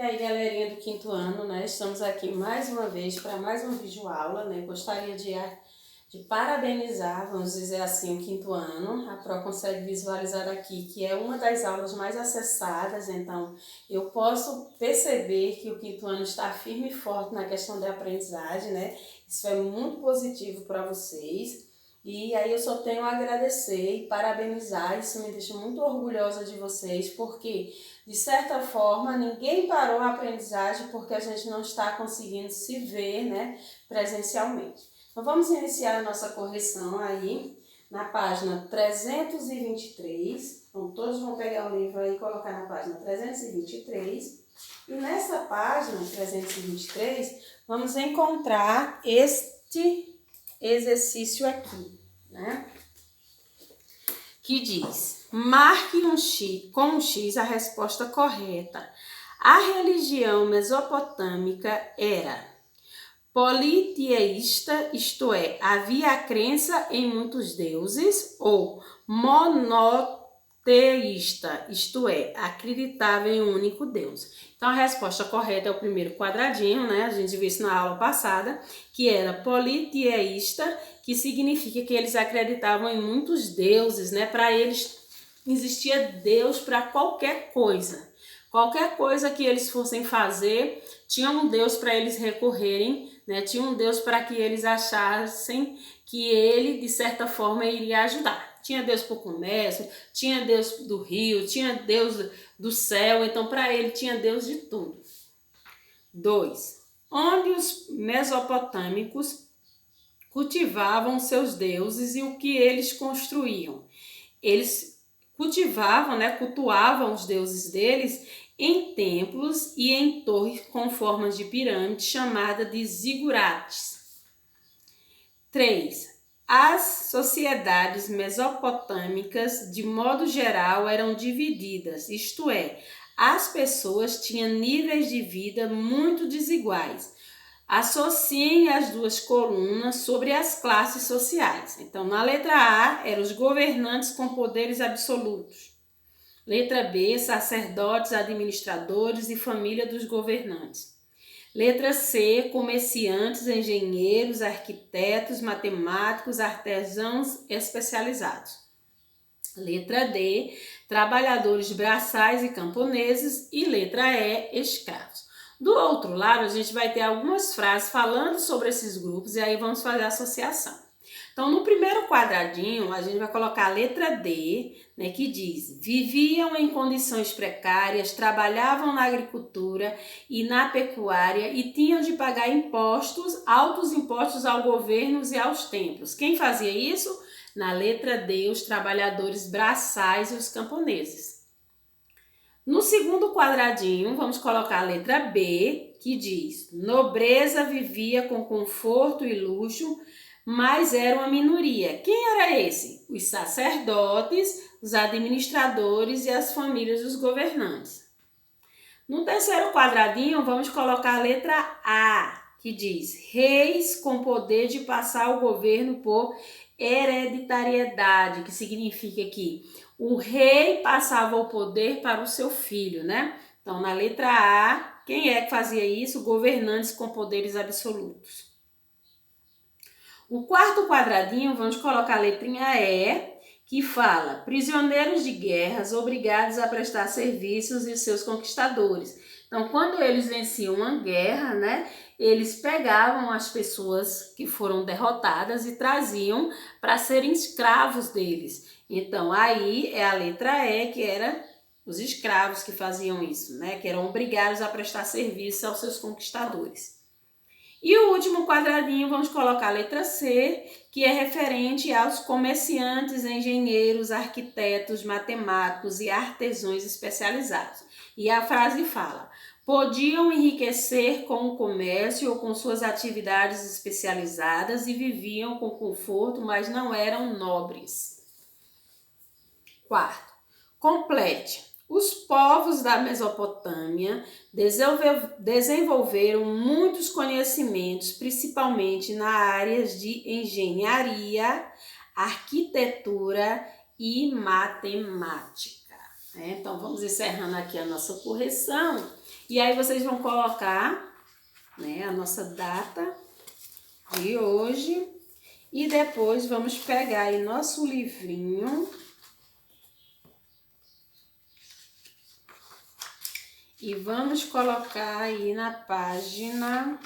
aí, galerinha do quinto ano, né? Estamos aqui mais uma vez para mais uma videoaula, né? Gostaria de parabenizar, vamos dizer assim, o quinto ano. A Pro consegue visualizar aqui que é uma das aulas mais acessadas, então eu posso perceber que o quinto ano está firme e forte na questão da aprendizagem, né? Isso é muito positivo para vocês. E aí eu só tenho a agradecer e parabenizar, isso me deixa muito orgulhosa de vocês, porque de certa forma ninguém parou a aprendizagem porque a gente não está conseguindo se ver, né, presencialmente. Então vamos iniciar a nossa correção aí na página 323, então todos vão pegar o livro aí e colocar na página 323, e nessa página 323 vamos encontrar este exercício aqui, né? Que diz: marque com um X a resposta correta. A religião mesopotâmica era politeísta, isto é, havia a crença em muitos deuses, ou monoteísta, isto é, acreditava em um único Deus. Então a resposta correta é o primeiro quadradinho, né? A gente viu isso na aula passada, que era politeísta, que significa que eles acreditavam em muitos deuses, né? Para eles existia Deus para qualquer coisa. Qualquer coisa que eles fossem fazer, tinha um Deus para eles recorrerem, né? Tinha um Deus para que eles achassem que ele, de certa forma, iria ajudar. Tinha Deus para o comércio, tinha Deus do rio, tinha Deus do céu, então para ele tinha Deus de tudo. 2. Onde os mesopotâmicos cultivavam seus deuses e o que eles construíam? Eles cultivavam, né, cultuavam os deuses deles em templos e em torres com formas de pirâmide, chamada de zigurates. 3. As sociedades mesopotâmicas, de modo geral, eram divididas, isto é, as pessoas tinham níveis de vida muito desiguais. Associem as duas colunas sobre as classes sociais. Então, na letra A, eram os governantes com poderes absolutos. Letra B, sacerdotes, administradores e família dos governantes. Letra C, comerciantes, engenheiros, arquitetos, matemáticos, artesãos especializados. Letra D, trabalhadores braçais e camponeses. E letra E, escravos. Do outro lado, a gente vai ter algumas frases falando sobre esses grupos e aí vamos fazer a associação. Então, no primeiro quadradinho, a gente vai colocar a letra D, né, que diz: viviam em condições precárias, trabalhavam na agricultura e na pecuária e tinham de pagar impostos, altos impostos ao governo e aos templos. Quem fazia isso? Na letra D, os trabalhadores braçais e os camponeses. No segundo quadradinho, vamos colocar a letra B, que diz: nobreza vivia com conforto e luxo, mas era uma minoria. Quem era esse? Os sacerdotes, os administradores e as famílias dos governantes. No terceiro quadradinho, vamos colocar a letra A, que diz: reis com poder de passar o governo por hereditariedade, que significa que o rei passava o poder para o seu filho, né? Então, na letra A, quem é que fazia isso? Governantes com poderes absolutos. O quarto quadradinho, vamos colocar a letrinha E, que fala: prisioneiros de guerras obrigados a prestar serviços e seus conquistadores. Então, quando eles venciam uma guerra, né, eles pegavam as pessoas que foram derrotadas e traziam para serem escravos deles. Então, aí é a letra E, que era os escravos que faziam isso, né, que eram obrigados a prestar serviço aos seus conquistadores. E o último quadradinho, vamos colocar a letra C, que é referente aos comerciantes, engenheiros, arquitetos, matemáticos e artesãos especializados. E a frase fala: podiam enriquecer com o comércio ou com suas atividades especializadas e viviam com conforto, mas não eram nobres. Quarto, complete. Os povos da Mesopotâmia desenvolveram muitos conhecimentos, principalmente nas áreas de engenharia, arquitetura e matemática. né? Então, vamos encerrando aqui a nossa correção. E aí vocês vão colocar, né, a nossa data de hoje. E depois vamos pegar aí nosso livrinho e vamos colocar aí na página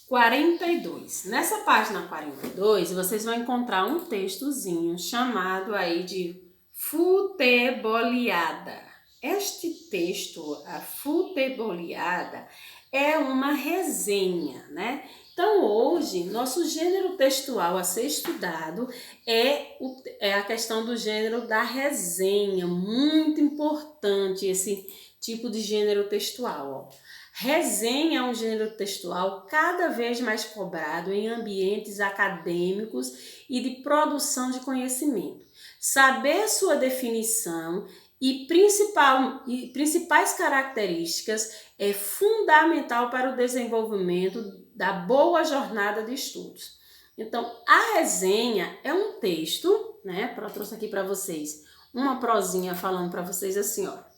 42. Nessa página 42, vocês vão encontrar um textozinho chamado aí de futeboliada. Este texto, a futeboliada, é uma resenha, né? Então, hoje, nosso gênero textual a ser estudado é a questão do gênero da resenha. Muito importante esse tipo de gênero textual, ó. Resenha é um gênero textual cada vez mais cobrado em ambientes acadêmicos e de produção de conhecimento. Saber sua definição e principais características é fundamental para o desenvolvimento da boa jornada de estudos. Então, a resenha é um texto, né? Eu trouxe aqui para vocês uma prosinha falando para vocês assim, ó.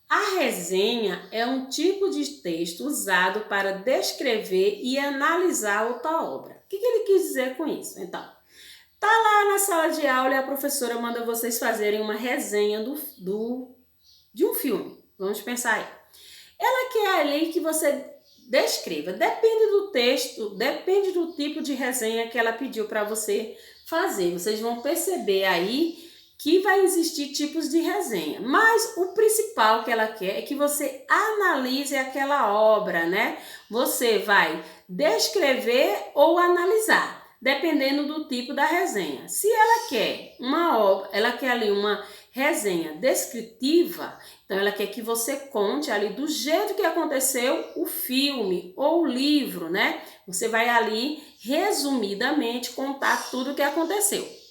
A resenha é um tipo de texto usado para descrever e analisar outra obra. O que ele quis dizer com isso? Então, tá lá na sala de aula e a professora manda vocês fazerem uma resenha de um filme. Vamos pensar aí. Ela quer ali que você descreva. Depende do texto, depende do tipo de resenha que ela pediu para você fazer. Vocês vão perceber aí que vai existir tipos de resenha, mas o principal que ela quer é que você analise aquela obra, né? Você vai descrever ou analisar, dependendo do tipo da resenha. Se ela quer uma obra, ela quer ali uma resenha descritiva, então ela quer que você conte ali do jeito que aconteceu o filme ou o livro, né? Você vai ali resumidamente contar tudo o que aconteceu.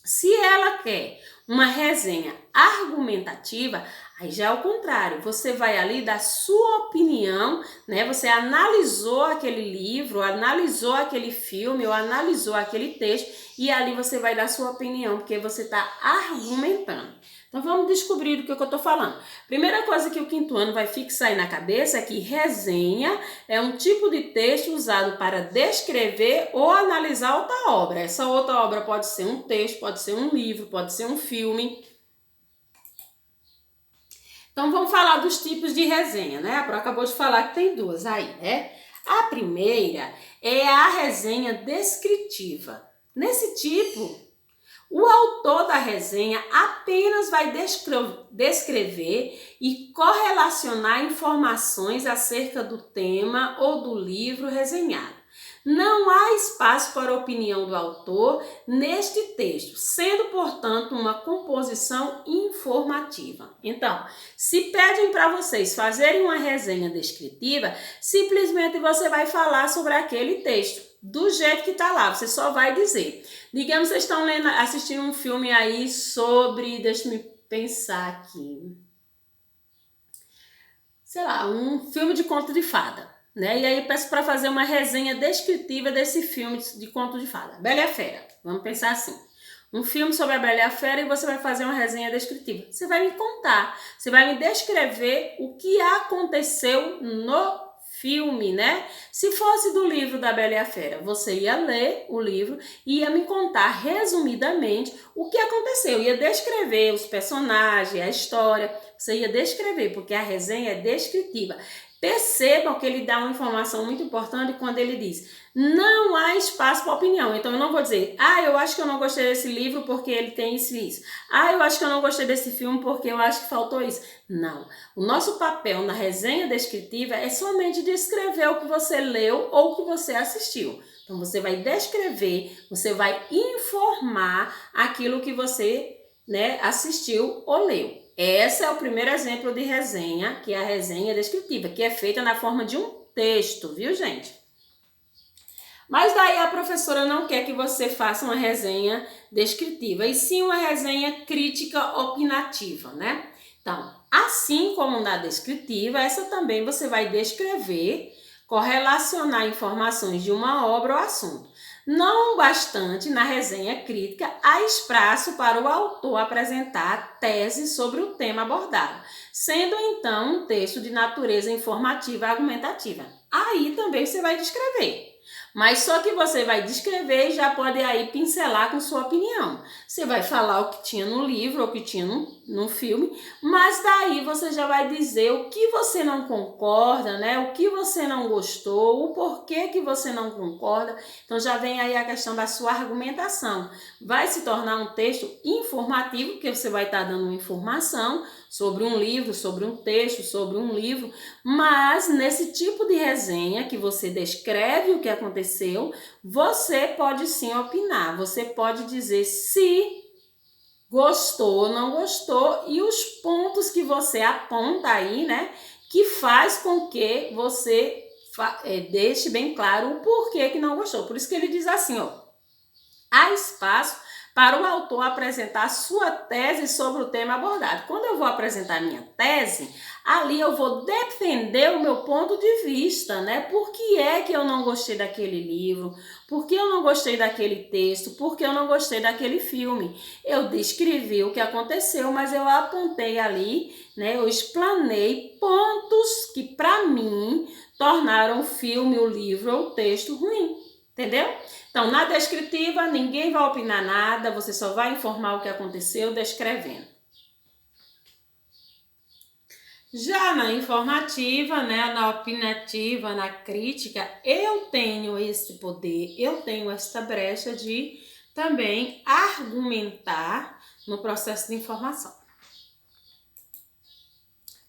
Se ela quer uma resenha argumentativa, aí já é o contrário, você vai ali dar sua opinião, né? Você analisou aquele livro, analisou aquele filme ou analisou aquele texto e ali você vai dar sua opinião, porque você está argumentando. Então vamos descobrir do que eu estou falando. Primeira coisa que o quinto ano vai fixar aí na cabeça é que resenha é um tipo de texto usado para descrever ou analisar outra obra. Essa outra obra pode ser um texto, pode ser um livro, pode ser um filme. Então vamos falar dos tipos de resenha, né? A Pro acabou de falar que tem duas aí, né? A primeira é a resenha descritiva. Nesse tipo, o autor da resenha apenas vai descrever e correlacionar informações acerca do tema ou do livro resenhado. Não há espaço para a opinião do autor neste texto, sendo, portanto, uma composição informativa. Então, se pedem para vocês fazerem uma resenha descritiva, simplesmente você vai falar sobre aquele texto do jeito que está lá, você só vai dizer. Digamos que vocês estão assistindo um filme aí sobre, deixa-me pensar aqui, sei lá, um filme de conto de fada, né? E aí eu peço para fazer uma resenha descritiva desse filme de conto de fada, Bela e a Fera, vamos pensar assim. Um filme sobre a Bela e a Fera e você vai fazer uma resenha descritiva. Você vai me contar, você vai me descrever o que aconteceu no filme, né? Se fosse do livro da Bela e a Fera, você ia ler o livro e ia me contar resumidamente o que aconteceu. Ia descrever os personagens, a história, você ia descrever, porque a resenha é descritiva. Percebam que ele dá uma informação muito importante quando ele diz: não há espaço para opinião. Então eu não vou dizer: eu acho que eu não gostei desse livro porque ele tem isso e isso. Eu acho que eu não gostei desse filme porque eu acho que faltou isso. Não. O nosso papel na resenha descritiva é somente descrever o que você leu ou o que você assistiu. Então você vai descrever, você vai informar aquilo que você, né, assistiu ou leu. Esse é o primeiro exemplo de resenha, que é a resenha descritiva, que é feita na forma de um texto, viu, gente? Mas daí a professora não quer que você faça uma resenha descritiva, e sim uma resenha crítica opinativa, né? Então, assim como na descritiva, essa também você vai descrever, correlacionar informações de uma obra ou assunto. Não bastante na resenha crítica, há espaço para o autor apresentar tese sobre o tema abordado, sendo então um texto de natureza informativa e argumentativa. Aí também você vai descrever. Mas só que você vai descrever e já pode aí pincelar com sua opinião. Você vai falar o que tinha no livro ou o que tinha no filme, mas daí você já vai dizer o que você não concorda, né? O que você não gostou, o porquê que você não concorda. Então já vem aí a questão da sua argumentação. Vai se tornar um texto informativo, porque você vai estar dando uma informação sobre um livro, sobre um texto, sobre um livro, mas nesse tipo de resenha que você descreve o que aconteceu, você pode sim opinar, você pode dizer se gostou ou não gostou e os pontos que você aponta aí, né, que faz com que você deixe bem claro o porquê que não gostou. Por isso que ele diz assim, ó, há espaço para o autor apresentar sua tese sobre o tema abordado. Quando eu vou apresentar minha tese, ali eu vou defender o meu ponto de vista, né? Por que é que eu não gostei daquele livro? Por que eu não gostei daquele texto? Por que eu não gostei daquele filme? Eu descrevi o que aconteceu, mas eu apontei ali, né? Eu explanei pontos que, para mim, tornaram o filme, o livro ou o texto ruim. Entendeu? Então, na descritiva, ninguém vai opinar nada, você só vai informar o que aconteceu descrevendo. Já na informativa, né, na opinativa, na crítica, eu tenho esse poder, eu tenho essa brecha de também argumentar no processo de informação.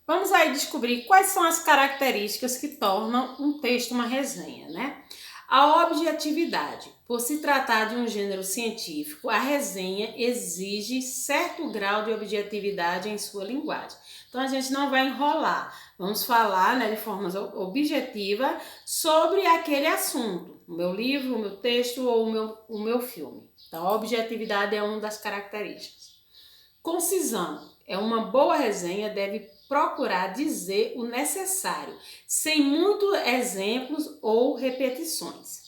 Vamos aí descobrir quais são as características que tornam um texto uma resenha, né? A objetividade. Por se tratar de um gênero científico, a resenha exige certo grau de objetividade em sua linguagem. Então a gente não vai enrolar, vamos falar, né, de forma objetiva sobre aquele assunto, o meu livro, o meu texto ou o meu filme. Então a objetividade é uma das características. Concisão. É uma boa resenha, deve procurar dizer o necessário, sem muitos exemplos ou repetições.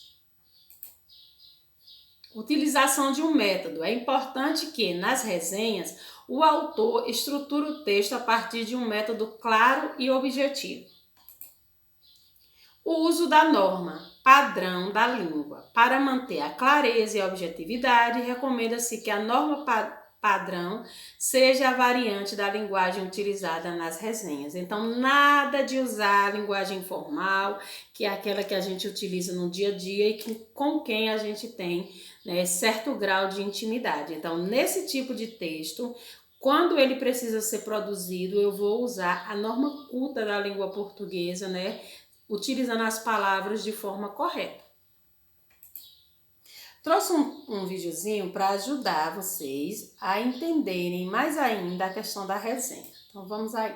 Utilização de um método. É importante que, nas resenhas, o autor estruture o texto a partir de um método claro e objetivo. O uso da norma padrão da língua. Para manter a clareza e a objetividade, recomenda-se que a norma padrão seja a variante da linguagem utilizada nas resenhas. Então, nada de usar a linguagem informal, que é aquela que a gente utiliza no dia a dia e com quem a gente tem, né, certo grau de intimidade. Então, nesse tipo de texto, quando ele precisa ser produzido, eu vou usar a norma culta da língua portuguesa, né, utilizando as palavras de forma correta. Trouxe um videozinho para ajudar vocês a entenderem mais ainda a questão da resenha. Então vamos aí.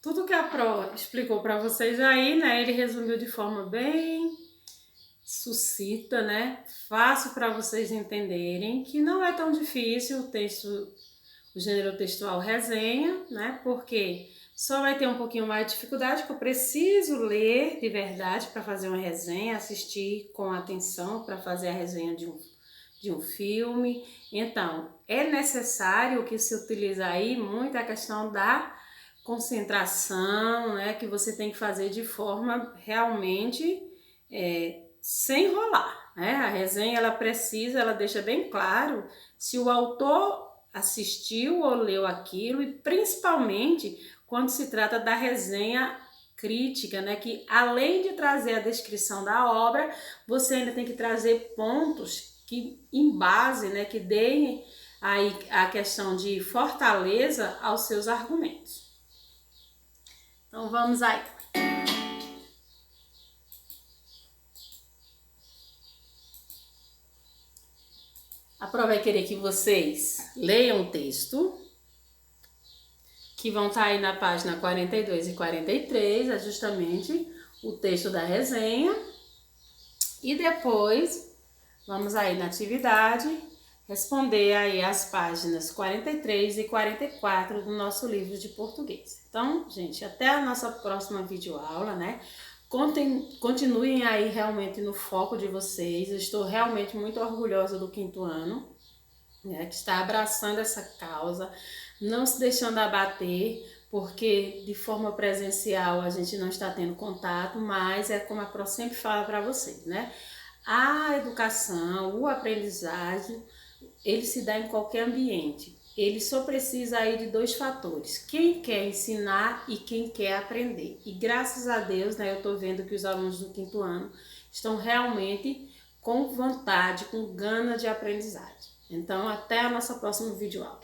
tudo que a Pro explicou para vocês aí, né? Ele resumiu de forma bem sucinta, né? Fácil para vocês entenderem, que não é tão difícil o texto, o gênero textual resenha, né? Porque só vai ter um pouquinho mais de dificuldade, que eu preciso ler de verdade para fazer uma resenha, assistir com atenção para fazer a resenha de um filme. Então, é necessário que se utilize aí muito a questão da concentração, né? Que você tem que fazer de forma realmente sem enrolar, né? A resenha ela deixa bem claro se o autor assistiu ou leu aquilo, e principalmente quando se trata da resenha crítica, né, que além de trazer a descrição da obra, você ainda tem que trazer pontos que embasem, né, que deem aí a questão de fortaleza aos seus argumentos. Então vamos aí. A prova vai querer que vocês leiam o texto, que vão estar aí na página 42 e 43, é justamente o texto da resenha. E depois, vamos aí na atividade, responder aí as páginas 43 e 44 do nosso livro de português. Então, gente, até a nossa próxima videoaula, né? Continuem aí realmente no foco de vocês. Eu estou realmente muito orgulhosa do 5º ano, né, que está abraçando essa causa, não se deixando abater, porque de forma presencial a gente não está tendo contato, mas é como a Pro sempre fala para vocês, né? A educação, o aprendizagem, ele se dá em qualquer ambiente. Ele só precisa aí de 2 fatores: quem quer ensinar e quem quer aprender. E graças a Deus, né, eu estou vendo que os alunos do 5º ano estão realmente com vontade, com gana de aprendizagem. Então, até a nossa próxima videoaula.